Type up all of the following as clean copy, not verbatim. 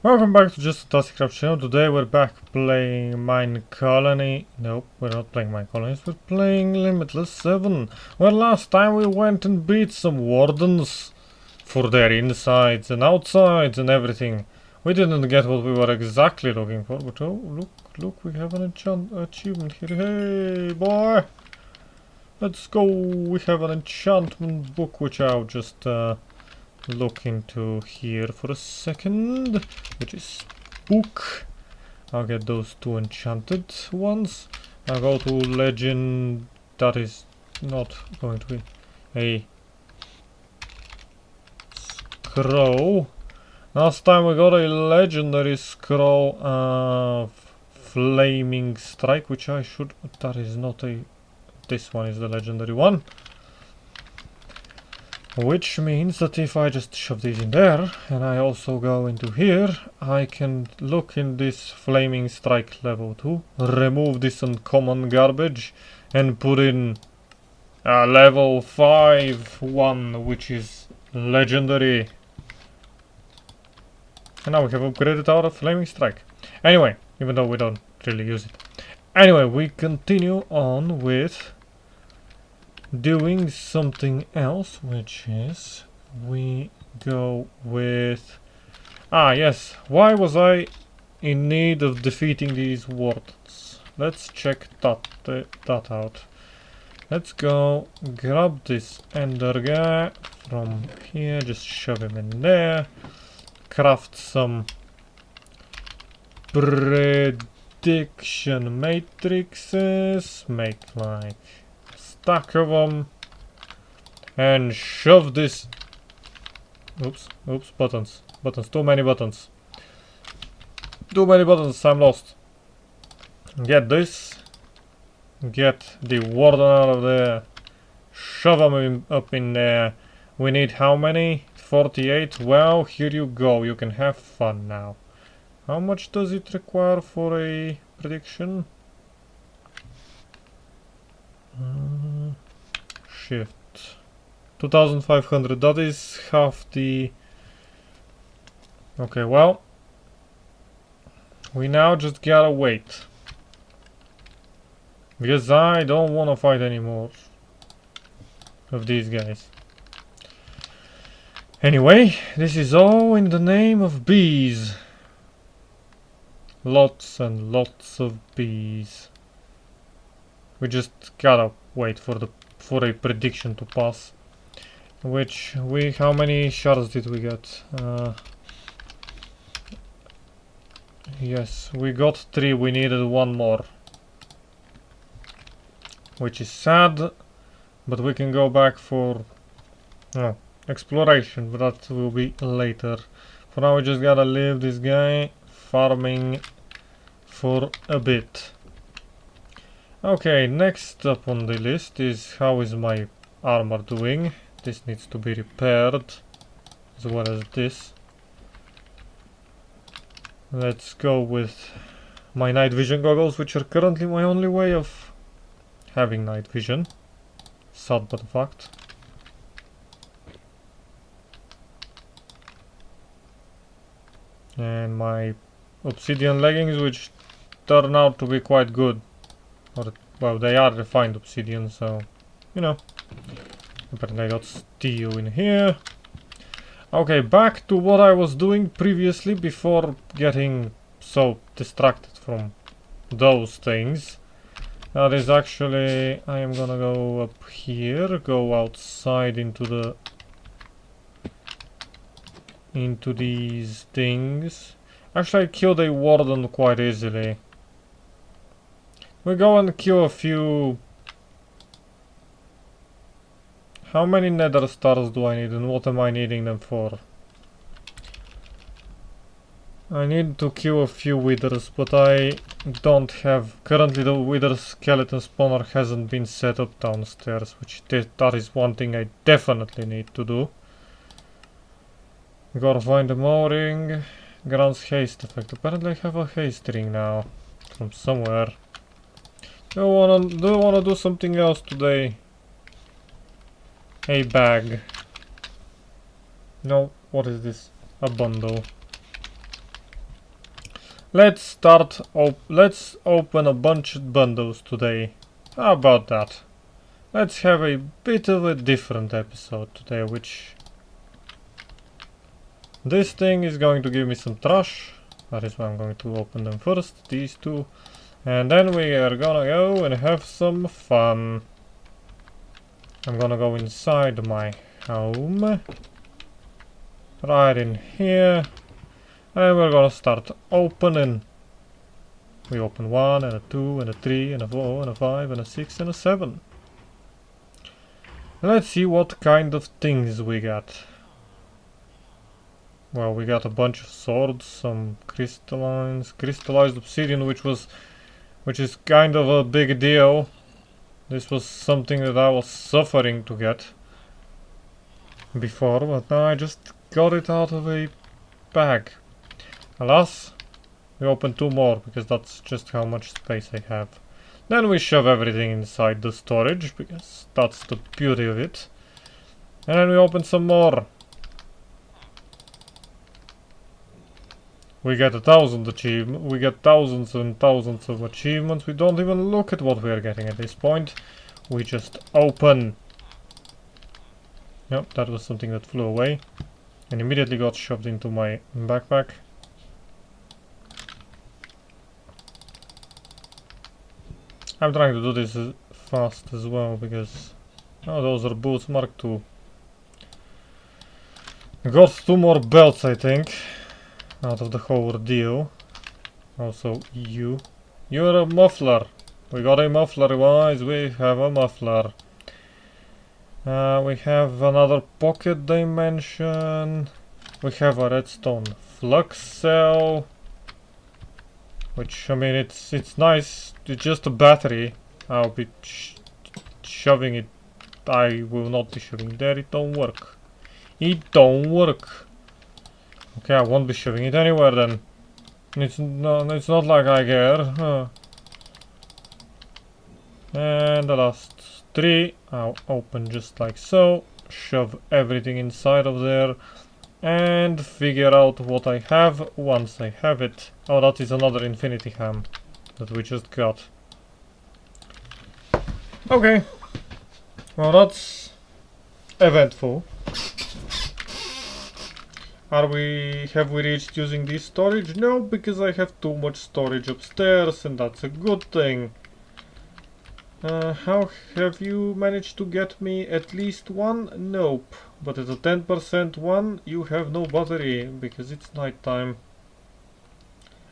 Welcome back to Just a Taskcraft channel. Today we're back playing Mine Colony. Nope, we're not playing Mine Colonies, we're playing Limitless 7. Well, last time we went and beat some wardens for their insides and outsides and everything. We didn't get what we were exactly looking for, but oh, look, we have an achievement here. Hey, boy! Let's go! We have an enchantment book, which I'll just look into here for a second, which is book. I'll get those two enchanted ones. I'll go to legend. That is not going to be a scroll. Last time we got a legendary scroll of flaming strike, which I should. That is not a. This one is the legendary one. Which means that if I just shove these in there, and I also go into here, I can look in this flaming strike level 2, remove this uncommon garbage, and put in a level 5 one, which is legendary. And now we have upgraded our flaming strike. Anyway, even though we don't really use it. Anyway, we continue on with doing something else, which is we go with yes, why was I in need of defeating these wardens? Let's check that out. Let's go grab this ender guy from here, just shove him in there, craft some prediction matrices, make like stack of them, and shove this. Oops, buttons, too many buttons, I'm lost. Get this, get the warden out of there, shove them up in there. We need how many? 48. Well, here you go, you can have fun now. How much does it require for a prediction? Shift 2500. That is half the. Okay, well, we now just gotta wait, because I don't want to fight anymore of these guys. Anyway, this is all in the name of bees. Lots and lots of bees. We just gotta wait for a prediction to pass. Which how many shards did we get? Yes, we got 3. We needed 1 more, which is sad, but we can go back for exploration, but that will be later. For now, we just gotta leave this guy farming for a bit. Okay, next up on the list is how is my armor doing. This needs to be repaired, as well as this. Let's go with my night vision goggles, which are currently my only way of having night vision. Sad but a fact. And my obsidian leggings, which turn out to be quite good. Or, well, they are refined obsidian, so, you know. Apparently I got steel in here. Okay, back to what I was doing previously before getting so distracted from those things. That is actually, I am gonna go up here, go outside into these things. Actually, I killed a warden quite easily. We go and kill a few. How many nether stars do I need, and what am I needing them for? I need to kill a few withers, but I don't have. Currently the wither skeleton spawner hasn't been set up downstairs, which that is one thing I definitely need to do. Gotta find a mooring. Grants haste effect. Apparently I have a haste ring now from somewhere. Do I wanna do something else today? A bag. No, what is this? A bundle. Let's let's open a bunch of bundles today. How about that? Let's have a bit of a different episode today, which this thing is going to give me some trash. That is why I'm going to open them first, these two. And then we are gonna go and have some fun. I'm gonna go inside my home. Right in here. And we're gonna start opening. We open 1 and a 2 and a 3 and a 4 and a 5 and a 6 and a 7. Let's see what kind of things we got. Well, we got a bunch of swords, some crystallized obsidian, which is kind of a big deal. This was something that I was suffering to get before, but now I just got it out of a bag. Alas, we open 2 more because that's just how much space I have. Then we shove everything inside the storage because that's the beauty of it. And then we open some more. We get 1,000 achievements. We get thousands and thousands of achievements. We don't even look at what we are getting at this point. We just open. Yep, that was something that flew away and immediately got shoved into my backpack. I'm trying to do this fast as well because... Oh, those are boots Mark II. I got 2 more belts, I think, out of the whole ordeal. Also, you're a muffler. We got a muffler, guys. We have a muffler. We have another pocket dimension. We have a redstone flux cell. Which, I mean, it's nice. It's just a battery. I'll be shoving it. I will not be shoving it there. It don't work. It don't work. Okay, I won't be shoving it anywhere then. It's not like I care. Huh. And the last 3 I'll open just like so. Shove everything inside of there. And figure out what I have once I have it. Oh, that is another infinity ham that we just got. Okay. Well, that's eventful. Have we reached using this storage? No, because I have too much storage upstairs, and that's a good thing. How have you managed to get me at least 1? Nope. But at a 10% one, you have no battery, because it's night time.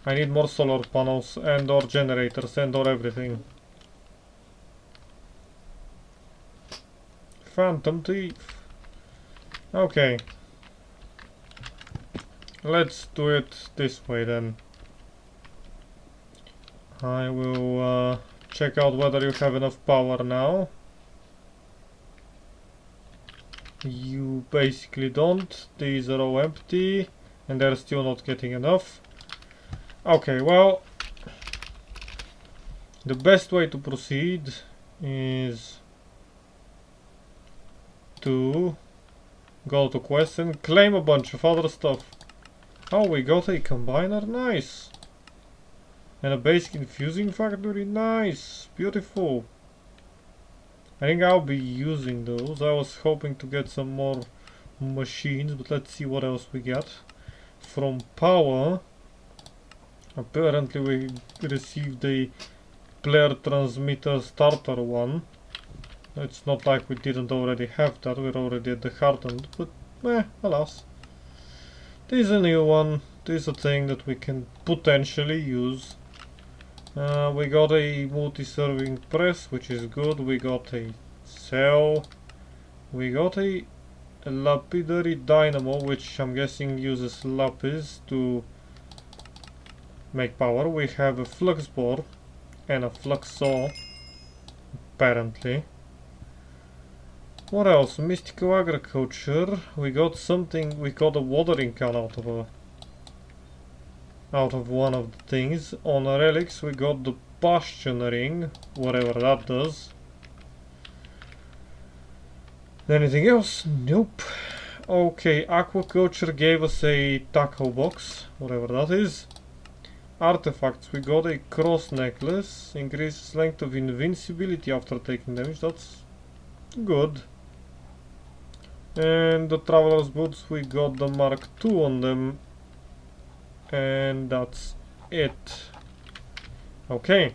I need more solar panels, and or generators, and or everything. Phantom Thief. Okay. Let's do it this way then. I will check out whether you have enough power now. You basically don't. These are all empty and they're still not getting enough. Okay, well, the best way to proceed is to go to quests and claim a bunch of other stuff. Oh, we got a combiner, nice. And a basic infusing factory, nice, beautiful. I think I'll be using those. I was hoping to get some more machines, but let's see what else we got. From power, apparently we received a player transmitter starter one. It's not like we didn't already have that, we're already at the heartland, but alas. This is a new one, this is a thing that we can potentially use. We got a multi-serving press, which is good. We got a cell. We got a lapidary dynamo, which I'm guessing uses lapis to make power. We have a flux bore and a flux saw, apparently. What else? Mystical agriculture. We got something. We got a watering can out of one of the things. On relics we got the bastion ring, whatever that does. Anything else? Nope. Okay, aquaculture gave us a tackle box, whatever that is. artifacts. We got a cross necklace, increases length of invincibility after taking damage. That's good. And the traveler's boots, we got the Mark II on them, and that's it. Okay,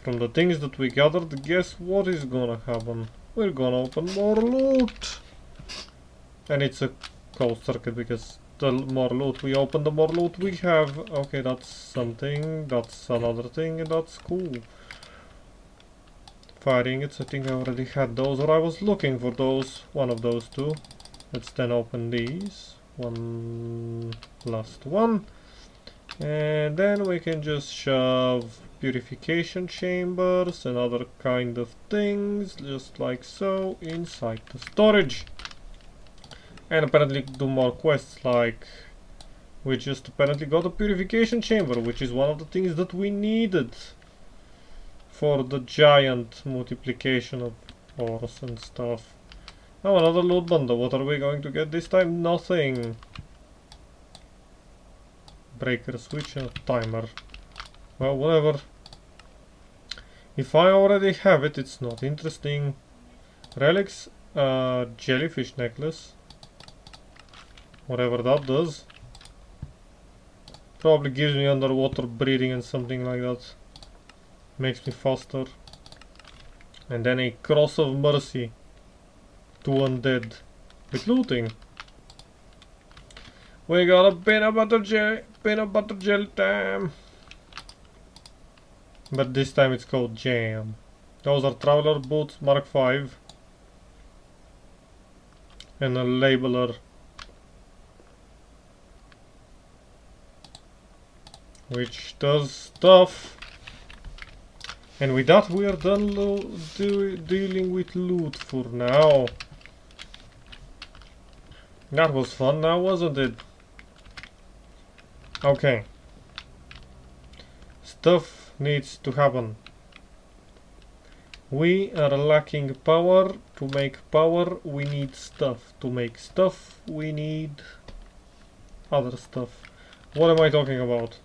from the things that we gathered, guess what is gonna happen? We're gonna open more loot, and it's a closed circuit because the more loot we open, the more loot we have. Okay, that's something, that's another thing, and that's cool. Fire ingots, I think I already had those, or I was looking for those, one of those two. Let's then open these, one last one, and then we can just shove purification chambers and other kind of things, just like so, inside the storage. And apparently do more quests, like we just apparently got a purification chamber, which is one of the things that we needed for the giant multiplication of ores and stuff. Oh, another loot bundle. What are we going to get this time? Nothing. Breaker switch and a timer. Well, whatever. If I already have it, it's not interesting. Relics, jellyfish necklace. Whatever that does. Probably gives me underwater breathing and something like that. Makes me faster. And then a cross of mercy. 2 undead. With looting. We got a peanut butter jelly time. But this time it's called jam. Those are traveler boots Mark V. And a labeler. Which does stuff. And with that we are done dealing with loot for now. That was fun now, wasn't it? Okay. Stuff needs to happen. We are lacking power. To make power we need stuff. To make stuff we need other stuff. What am I talking about?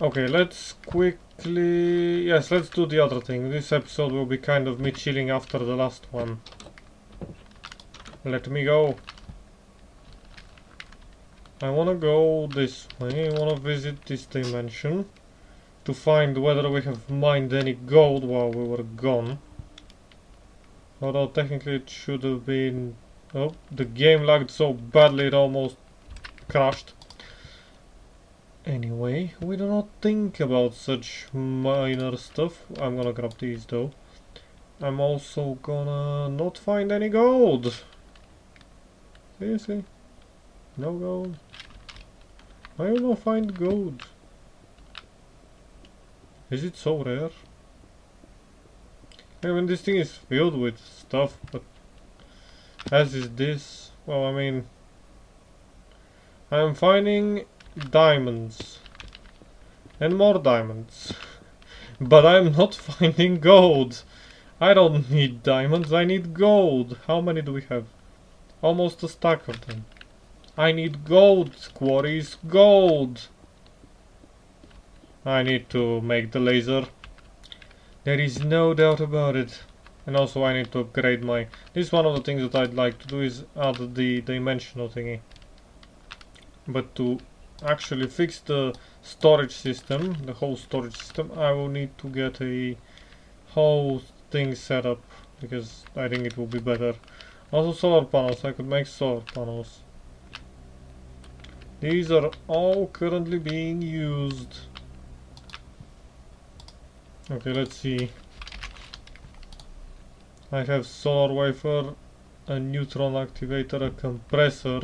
Okay, let's quickly... Yes, let's do the other thing. This episode will be kind of me chilling after the last one. Let me go. I wanna go this way. I wanna visit this dimension to find whether we have mined any gold while we were gone. Although technically it should have been... Oh, the game lagged so badly it almost crashed. Anyway, we do not think about such minor stuff. I'm gonna grab these though. I'm also gonna not find any gold. Seriously? No gold? I will not find gold. Is it so rare? I mean, this thing is filled with stuff, but as is this. Well, I mean, I'm finding diamonds and more diamonds, but I'm not finding gold. I don't need diamonds, I need gold. How many do we have? Almost a stack of them. I need gold, quarries, gold. I need to make the laser. There is no doubt about it. And also I need to upgrade my... This is one of the things that I'd like to do, is add the dimensional thingy. But to actually fix the storage system, the whole storage system, I will need to get a whole thing set up, because I think it will be better. Also solar panels, I could make solar panels. These are all currently being used. Okay, let's see. I have solar wafer, a neutron activator, a compressor.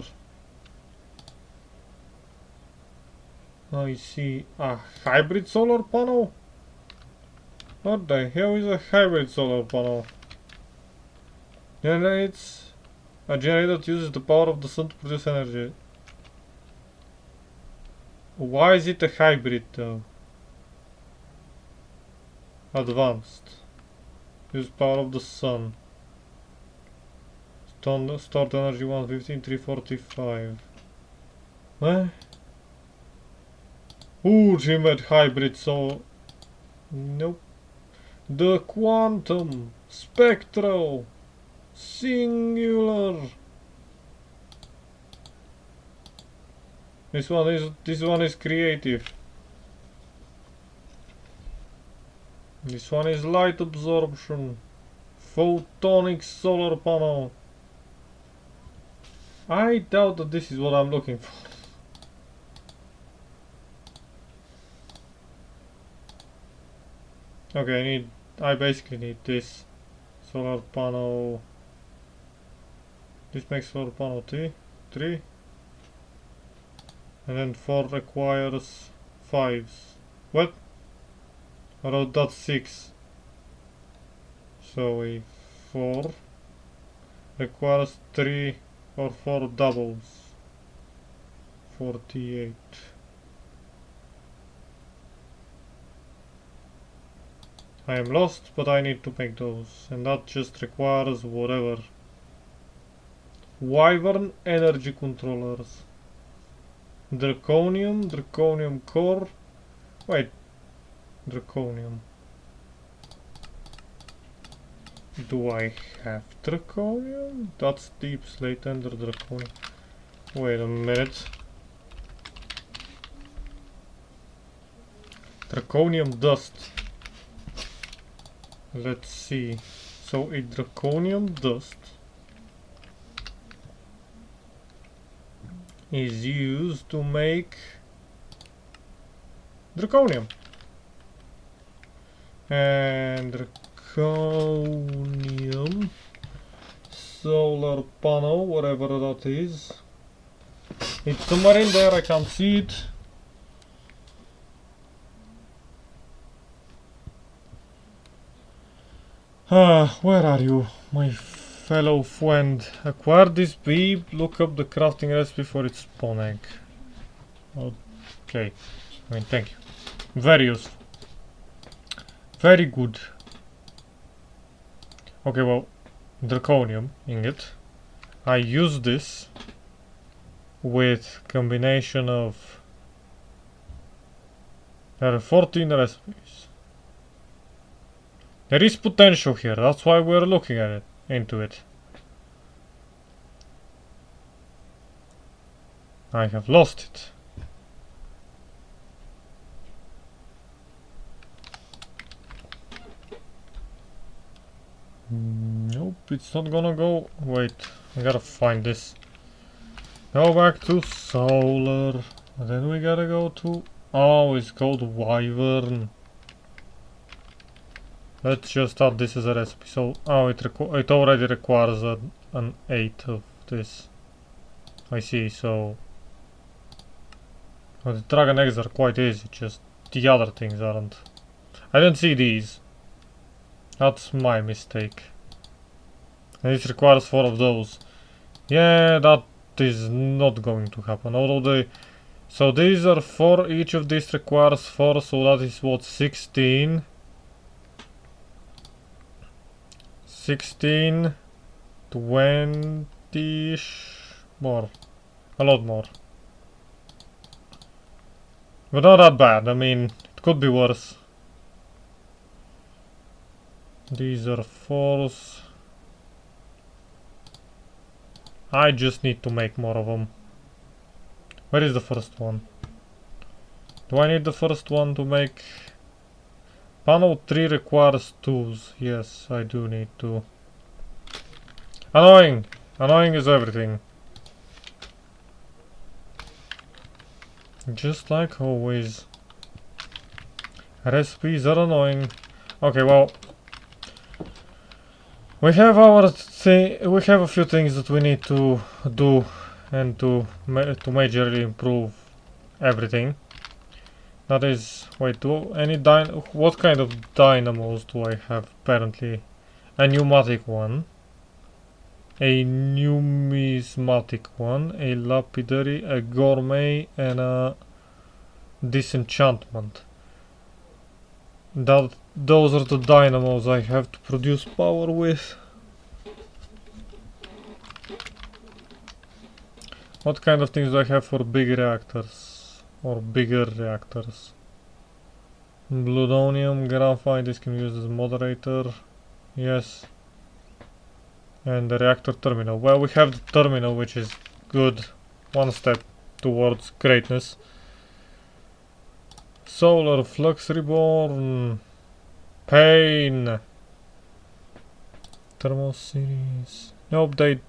I see a hybrid solar panel? What the hell is a hybrid solar panel? Generates... A generator that uses the power of the sun to produce energy. Why is it a hybrid though? Advanced. Use power of the sun. Stored energy 115, 345. What? Ultimate hybrid, so... Nope. The quantum spectral singular. This one is creative. This one is light absorption. Photonic solar panel. I doubt that this is what I'm looking for. Okay, I basically need this solar panel. This makes solar panel 3, and then 4 requires 5s. What? Oh, that's 6. So a 4 requires 3 or 4 doubles. 48. I am lost, but I need to make those, and that just requires whatever. Wyvern energy controllers. Draconium core. Wait, Draconium. Do I have Draconium? That's deep slate under Draconium. Wait a minute. Draconium dust. Let's see. So a Draconium dust is used to make Draconium. And Draconium solar panel, whatever that is. It's somewhere in there, I can't see it. Where are you, my fellow friend? Acquire this bee, look up the crafting recipe for its spawn egg. Okay, I mean, thank you. Very useful. Very good. Okay, well, Draconium ingot. I use this with combination of... There are 14 recipes. There is potential here, that's why we're looking at it, into it. I have lost it. Nope, it's not gonna go. Wait, I gotta find this. Go back to solar. Then we gotta go to... Oh, it's called Wyvern. Let's just add this as a recipe. So, oh, it already requires an 8 of this. I see, so... Well, the dragon eggs are quite easy, just the other things aren't. I didn't see these. That's my mistake. And it requires 4 of those. Yeah, that is not going to happen. Although so these are 4, each of these requires 4, so that is what, 16? 16, 20-ish, more, a lot more. But not that bad, I mean, it could be worse. These are 4s. I just need to make more of them. Where is the first one? Do I need the first one to make... Panel 3 requires 2s. Yes, I do need to. Annoying! Annoying is everything. Just like always. Recipes are annoying. Okay, well... We have we have a few things that we need to do and to majorly improve everything. That is, wait, what kind of dynamos do I have apparently? A pneumatic one, a numismatic one, a lapidary, a gourmet, and a disenchantment. Those are the dynamos I have to produce power with. What kind of things do I have for big reactors? or bigger reactors. Plutonium, graphite, this can be used as a moderator. Yes. And the reactor terminal. Well, we have the terminal, which is good. One step towards greatness. Solar flux reborn. Pain. Thermal series. No update.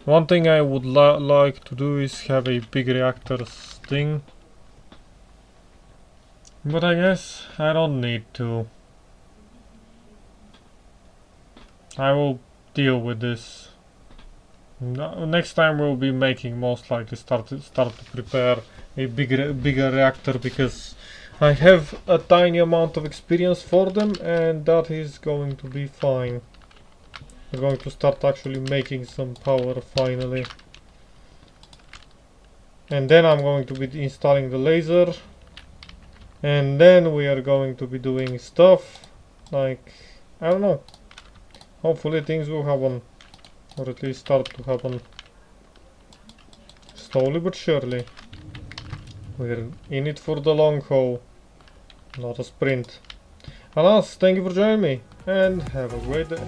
One thing I would like to do is have a big reactors thing. But I guess I don't need to. I will deal with this. Next time we'll be making most likely start to prepare a bigger reactor, because I have a tiny amount of experience for them, and that is going to be fine. We're going to start actually making some power finally. And then I'm going to be installing the laser. And then we are going to be doing stuff like, I don't know. Hopefully things will happen. Or at least start to happen. Slowly but surely. We're in it for the long haul. Not a sprint. Alas, thank you for joining me. And have a great day.